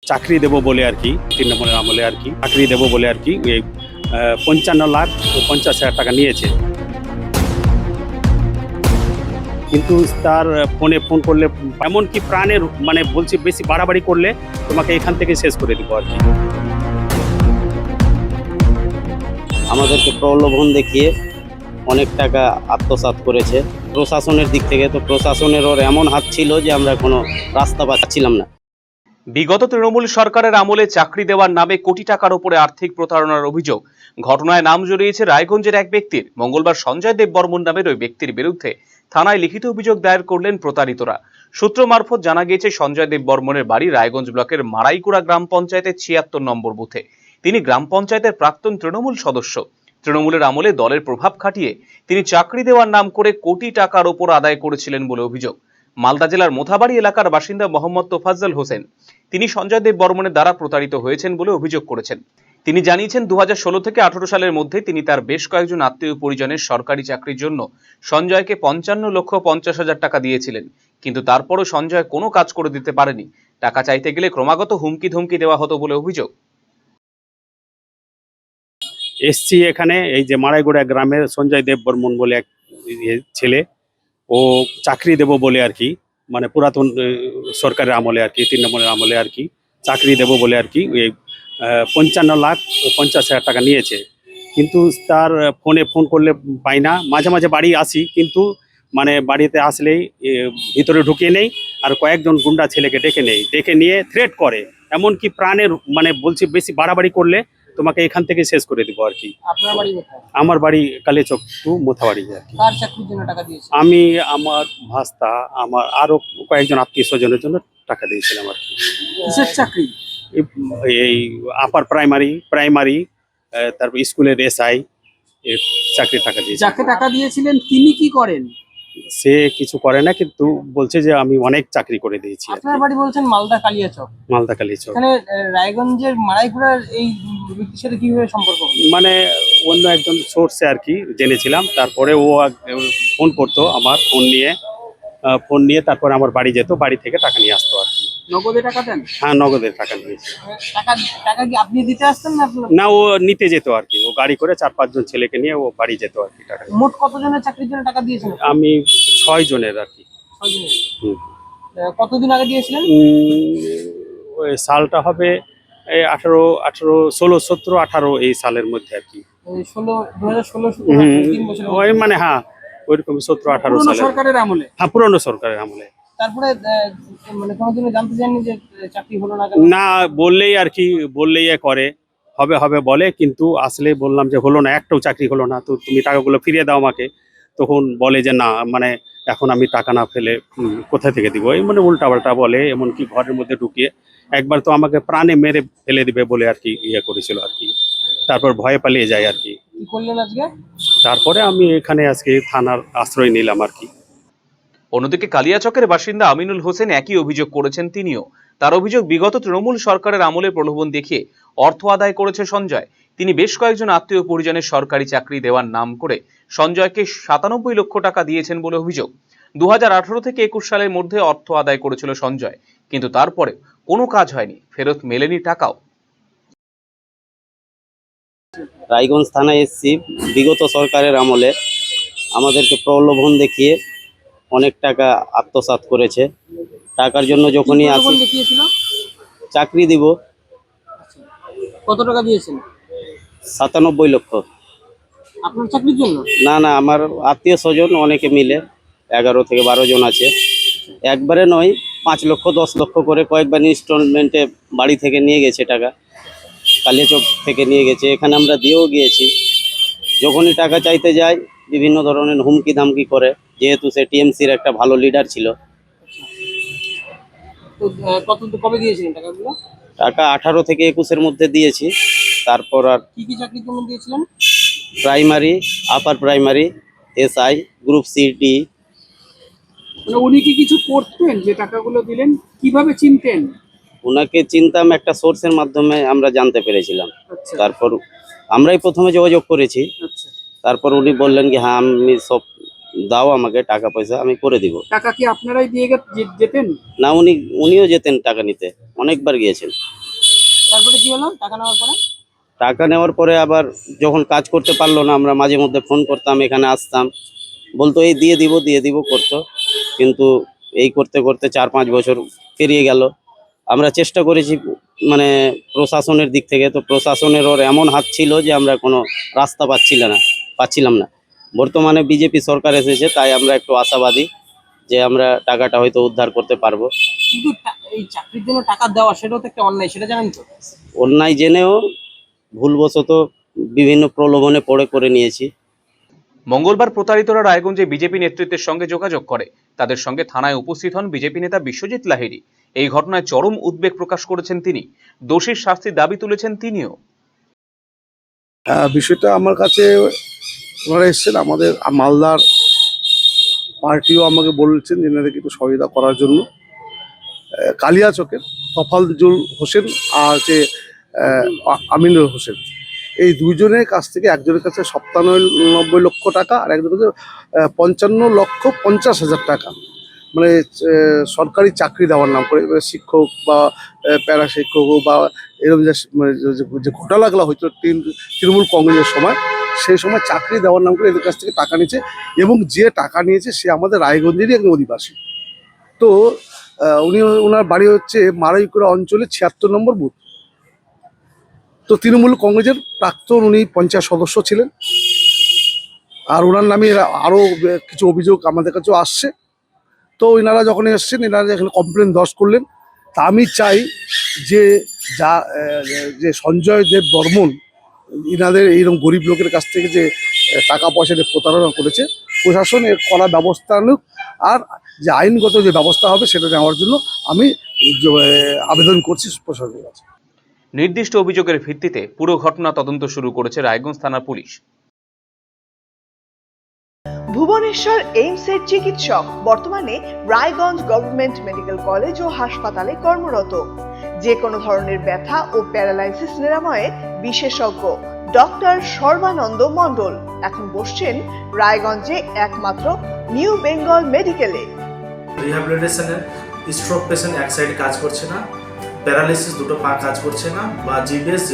চাকরি দেব বলে আর কি তৃণমূলের আমলে আর কি চাকরি দেব বলে আর কি 55,50,000 টাকা নিয়েছে, কিন্তু তার ফোন করলে এমনকি প্রাণের মানে বলছি বেশি বাড়াবাড়ি করলে তোমাকে এখান থেকে শেষ করে দিব আর কি। আমাদেরকে প্রলোভন দেখিয়ে অনেক টাকা আত্মসাৎ করেছে। প্রশাসনের দিক থেকে তো প্রশাসনের ওর এমন হাত ছিল যে আমরা কোনো রাস্তা পাচ্ছিলাম না। বিগত তৃণমূল সরকারের আমলে চাকরি দেওয়ার নামে কোটি টাকার উপরে আর্থিক প্রতারণার অভিযোগ ঘটনায় নাম জড়িয়েছে রায়গঞ্জের এক ব্যক্তির। মঙ্গলবার সঞ্জয় দেব বর্মন নামের ওই ব্যক্তির বিরুদ্ধে থানায় লিখিত অভিযোগ দায়ের করলেন প্রতারিতরা। সূত্র মারফত জানা গিয়েছে সঞ্জয় দেব বর্মনের বাড়ি রায়গঞ্জ ব্লকের মারাইকুড়া গ্রাম পঞ্চায়েতের ৭৬ নম্বর বুথে। তিনি গ্রাম পঞ্চায়েতের প্রাক্তন তৃণমূল সদস্য। তৃণমূলের আমলে দলের প্রভাব খাটিয়ে তিনি চাকরি দেওয়ার নাম করে কোটি টাকার ওপর আদায় করেছিলেন বলে অভিযোগ। মালদা জেলার মোথাবাড়ি এলাকার বাসিন্দা মোহাম্মদ তোফাজ্জল হোসেন তিনি সঞ্জয় দেব বর্মনের দ্বারা প্রতারিত হয়েছেন বলে অভিযোগ করেছেন। তিনি জানিয়েছেন 2016 থেকে 18 সালের মধ্যে তিনি তার বেশ কয়েকজন আত্মীয় পরিজনের সরকারি চাকরির জন্য সঞ্জয়কে 55,50,000 টাকা দিয়েছিলেন, কিন্তু তারপরও সঞ্জয় কোনো কাজ করে দিতে পারেনি। টাকা চাইতে গেলে ক্রমাগত হুমকি ধমকি দেওয়া হতো বলে অভিযোগ। এসছি এখানে এই যে মারাইগুড়া গ্রামের সঞ্জয় দেব বর্মন বলে এক ছেলে, ও চাকরি দেব বলে আর কি মানে পুরাতন সরকারের আমলে আর কি তৃণমূলের আমলে আর কি চাকরি দেব বলে আর কি 55,50,000 টাকা নিয়েছে, কিন্তু তার ফোন করলে পাই না। মাঝে মাঝে বাড়ি আসি, কিন্তু মানে বাড়িতে আসলেই ভিতরে ঢুকিয়ে নেই আর কয়েকজন গুন্ডা ছেলেকে ডেকে নিয়ে থ্রেট করে, এমনকি প্রাণের মানে বলছি বেশি বাড়াবাড়ি করলে তোমাকে এখান থেকে শেষ করে দিব আর কি। আপনার বাড়ি কোথায়? আমার বাড়ি কালিয়াচক টু মোথাবাড়ি আর কি। কার চাকরির জন্য টাকা দিয়েছেন? আমি আমার ভাস্তা আমার আরো কয়েকজন আত্মীয় স্বজনের জন্য টাকা দিয়েছিলাম আর কি। কিসের চাকরি? এই আপার প্রাইমারি তারপর স্কুলের এসআই চাকরির টাকা দিয়েছি। যাকে টাকা দিয়েছিলেন তিনি কি করেন? সে কিছু করে না, কিন্তু বলছে যে আমি অনেক চাকরি করে দিয়েছি আর কি। আপনার বাড়ি বলছেন মালদা কালিয়াচক। মালদা কালিয়াচক। এখানে রায়গঞ্জের মারাইকুড়ার এই ব্যক্তির সাথে কিভাবে সম্পর্ক? মানে অন্য একজন সোর্সে আর কি জেনেছিলাম, তারপরে ও ফোন করতো আমার ফোন নিয়ে তারপরে আমার বাড়ি যেত, বাড়ি থেকে টাকা নিয়ে আসতো আর কি। নগদে টাকা দেন? হ্যাঁ, নগদের টাকা নিয়েছে। টাকা কি আপনি দিতে আসতেন না আপনার? না, ও নিতে যেত আর কি, ও গাড়ি করে 4-5 জন ছেলেকে নিয়ে ও বাড়ি যেত আর কি টাকা। মোট কতজনের চাকরির জন্য টাকা দিয়েছেন? আমি 6 জনের আর কি। 6 জনের। হুম। কতদিন আগে দিয়েছিলেন? ওই সালটা হবে 16 এই সালের মধ্যে আর কি। 2016 3 বছর ওই মানে হ্যাঁ ওইরকম 17-18 পুরনো সালে সরকারের আমলে। হ্যাঁ, পুরনো সরকারের আমলে। তারপরে মানে কোনোদিনও জানতে চাননি যে চাকরি হলো না কেন? না, বললেই আর কি করে হবে বলে, কিন্তু আসলে বললাম যে হলো না, একটাও চাকরি হলো না, তো তুমি টাকাগুলো ফিরিয়ে দাও আমাকে। তখন বলে যে না, মানে এখন আমি টাকা না ফেলে কোথা থেকে দিব, এই মানে উল্টাপাল্টা বলে, এমনকি ঘরের মধ্যে ঢুকিয়ে একবার তো আমাকে প্রাণে মেরে ফেলে দিবে বলে আর কি করেছিল আর কি। তারপর ভয়ে পালিয়ে যায় আর কি। কি করলেন আজকে? তারপরে আমি এখানে আজকে থানার আশ্রয় নিলাম আর কি। অন্যদিকে কালিয়াচকের বাসিন্দা আমিনুল হোসেন একই অভিযোগ করেছেন তিনিও। তার অভিযোগ বিগত তৃণমূল সরকারের আমলে প্রলোভন দেখিয়ে অর্থ আদায় করেছে সঞ্জয়। তিনি বেশ কয়েকজন আত্মীয় পরিজনের সরকারি চাকরি দেওয়ার নাম করে সঞ্জয়কে 97 লক্ষ টাকা দিয়েছেন বলে অভিযোগ। 2018 থেকে 21 সালের মধ্যে অর্থ আদায় করেছিল সঞ্জয়, কিন্তু তারপরে কোনো কাজ হয়নি, ফেরত মেলেনি টাকাও। রায়গঞ্জ থানায় এসেছি। বিগত সরকারের আমলে আমাদেরকে প্রলোভন দেখিয়ে অনেক টাকা আত্মসাৎ করেছে। টাকার জন্য যখনই আসি দেখিয়েছিল চাকরি দিব। কত টাকা দিয়েছেন? 97 লক্ষ। আপনার চাকরির জন্য? না, আমার আত্মীয় স্বজন অনেকে মিলে 11 থেকে 12 জন আছে। একবারে নয়, 5 লক্ষ 10 লক্ষ করে কয়েকবার ইনস্টলমেন্টে বাড়ি থেকে নিয়ে গেছে টাকা। কালিয়াচক থেকে নিয়ে গেছে, এখানে আমরা দিয়েও গিয়েছি। যখনই টাকা চাইতে যায় বিভিন্ন ধরনের হুমকি ধামকি করে, যেহেতু সে টিএমসির একটা ভালো লিডার ছিল। তো কবে দিয়েছিলেন টাকাগুলো? টাকা 18 থেকে 21-এর মধ্যে দিয়েছি। তারপর আর কি কি চাকরির জন্য দিয়েছিলেন? Primary, upper primary, SI, group C D. মানে উনি কি কিছু করতেন যে টাকাগুলো দিলেন? কিভাবে চিনতেন? ওনাকে চিনতাম একটা সোর্সের মাধ্যমে আমরা জানতে পেরেছিলাম। আচ্ছা। তারপর আমরাই প্রথমে যোগাযোগ করেছি। আচ্ছা। তারপর উনি বললেন কি হ্যাঁ, আমি সব দাও আমাকে টাকা পয়সা, আমি করে দিব। টাকা কি আপনারাই দিয়ে যেতেন? না, উনিও যেতেন টাকা নিতে, অনেকবার গিয়েছেন। তারপরে কি হলো টাকা নেওয়ার পরে? টাকা নেওয়ার পরে আবার যখন কাজ করতে পারলো না, আমরা মাঝে মধ্যে ফোন করতাম, এখানে আসতাম, বলতো এই দিয়ে দিব করতো। কিন্তু এই করতে করতে 4-5 বছর পেরিয়ে গেল। আমরা চেষ্টা করেছি মানে প্রশাসনের দিক থেকে, তো প্রশাসনের ওর এমন হাত ছিল যে আমরা কোনো রাস্তা পাচ্ছিলাম না। বর্তমানে বিজেপি সরকার এসেছে, তাই আমরা একটু আশাবাদী যে আমরা টাকাটা হয়তো উদ্ধার করতে পারবো। কিন্তু এই চাকরির জন্য টাকা দেওয়া সেটাও তো একটা অন্যায়, সেটা জানেন তো? অন্যায় জেনেও ভুলবশত বিভিন্ন প্রলোভনে পড়ে করে নিয়েছি। মঙ্গলবার প্রতারিতরা রায়গঞ্জে বিজেপি নেতৃত্বের সঙ্গে যোগাযোগ করে। তাদের সঙ্গে থানায় উপস্থিত হন বিজেপি নেতা বিশ্বজিৎ লাহিড়ী। এই ঘটনায় চরম উদ্বেগ প্রকাশ করেছেন তিনি। দোষীর শাস্তির দাবি তুলেছেন তিনিও। বিষয়টা আমার কাছে ওনারা এসছেন, আমাদের মালদার পার্টিও আমাকে বলেছেন যে এনাদেরকে একটু সহায়তা করার জন্য। কালিয়াচকের তফালজুল হোসেন আর যে আমিনুল হোসেন, এই দুইজনের কাছ থেকে একজনের কাছে 97 লক্ষ টাকা আর একজনের কাছে 55,50,000 টাকা, মানে সরকারি চাকরি দেওয়ার নাম করে, শিক্ষক বা প্যারা শিক্ষক বা এরকম যে ঘোটালাগুলো হয়েছিল তৃণমূল কংগ্রেসের সময়, সেই সময় চাকরি দেওয়ার নাম করে এদের কাছ থেকে টাকা নিয়েছে। এবং যে টাকা নিয়েছে সে আমাদের রায়গঞ্জেরই একজন অধিবাসী। তো ওনার বাড়ি হচ্ছে মারাইকুড়া অঞ্চলে 76 নম্বর বুথ। তো তৃণমূল কংগ্রেসের প্রাক্তন উনি পঞ্চায়েত সদস্য ছিলেন। আর ওনার নামে আরও কিছু অভিযোগ আমাদের কাছেও আসছে। তো এনারা যখন এসছেন, এনারা এখানে কমপ্লেন দর্জ করলেন। তা আমি চাই যে যে সঞ্জয় দেব বর্মন এনাদের এইরকম গরিব লোকের কাছ থেকে যে টাকা পয়সা দিয়ে প্রতারণা করেছে, প্রশাসন এর কড়া ব্যবস্থা নিক, আর যে আইনগত যে ব্যবস্থা হবে সেটা নেওয়ার জন্য আমি আবেদন করছি প্রশাসনের কাছে। নির্দিষ্ট অভিযোগের ভিত্তিতে পুরো ঘটনা তদন্ত শুরু করেছে রায়গঞ্জ থানার পুলিশ। ভুবনেশ্বর এইমসের চিকিৎসক বর্তমানে রায়গঞ্জ গভর্নমেন্ট মেডিকেল কলেজ ও হাসপাতালে কর্মরত। যে কোনো ধরনের ব্যথা ও প্যারালাইসিস নিরাময়ে বিশেষজ্ঞ ডক্টর সর্বানন্দ মণ্ডল এখন বসছেন রায়গঞ্জে একমাত্র নিউ বেঙ্গল মেডিকেলে। রিহ্যাবিলিটেশনের স্ট্রোক পেশেন্ট এক সাইডে কাজ করছে না, প্যারালাইসিস দুটো পা কাজ করছে না, বা জিবিএস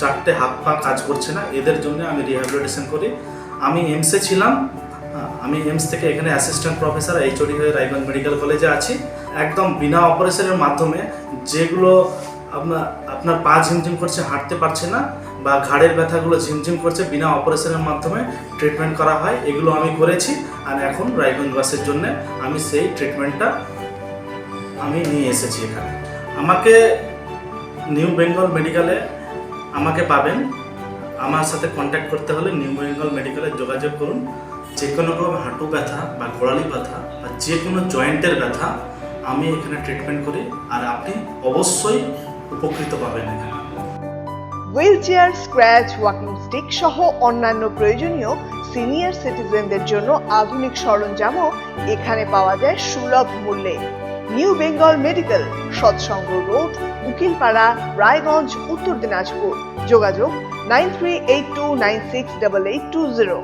4টে হাত পা কাজ করছে না, এদের জন্য আমি রিহ্যাবিলিটেশন করি। আমি এইমসে ছিলাম, আমি এইমস থেকে এখানে অ্যাসিস্ট্যান্ট প্রফেসর এইচওডি হয়ে রায়গঞ্জ মেডিকেল কলেজে আছি। একদম বিনা অপারেশনের মাধ্যমে যেগুলো আপনার পা ঝিমঝিম করছে, হাঁটতে পারছে না, বা ঘাড়ের ব্যথাগুলো ঝিমঝিম করছে, বিনা অপারেশনের মাধ্যমে ট্রিটমেন্ট করা হয়। এগুলো আমি করেছি, আর এখন রায়গঞ্জবাসীর জন্য আমি সেই ট্রিটমেন্টটা আমি নিয়ে এসেছি এখানে। আমাকে নিউ বেঙ্গল মেডিকেলে আমাকে পাবেন। আমার সাথে কন্ট্যাক্ট করতে হলে নিউ বেঙ্গল মেডিকেলে যোগাযোগ করুন। যে কোনো রকম হাঁটু ব্যথা বা গোড়ালি ব্যথা বা যে কোনো জয়েন্টের ব্যথা আমি এখানে ট্রিটমেন্ট করি, আর আপনি অবশ্যই উপকৃত পাবেন এখানে। হুইলচেয়ার, স্ক্র্যাচ, ওয়াকিং স্টিক সহ অন্যান্য প্রয়োজনীয় সিনিয়র সিটিজেনদের জন্য আধুনিক সরঞ্জামও এখানে পাওয়া যায় সুলভ মূল্যে। নিউ বেঙ্গল মেডিকেল, সৎসঙ্গ রোড, উকিলপাড়া, রায়গঞ্জ, উত্তর দিনাজপুর। যোগাযোগ 9382968820।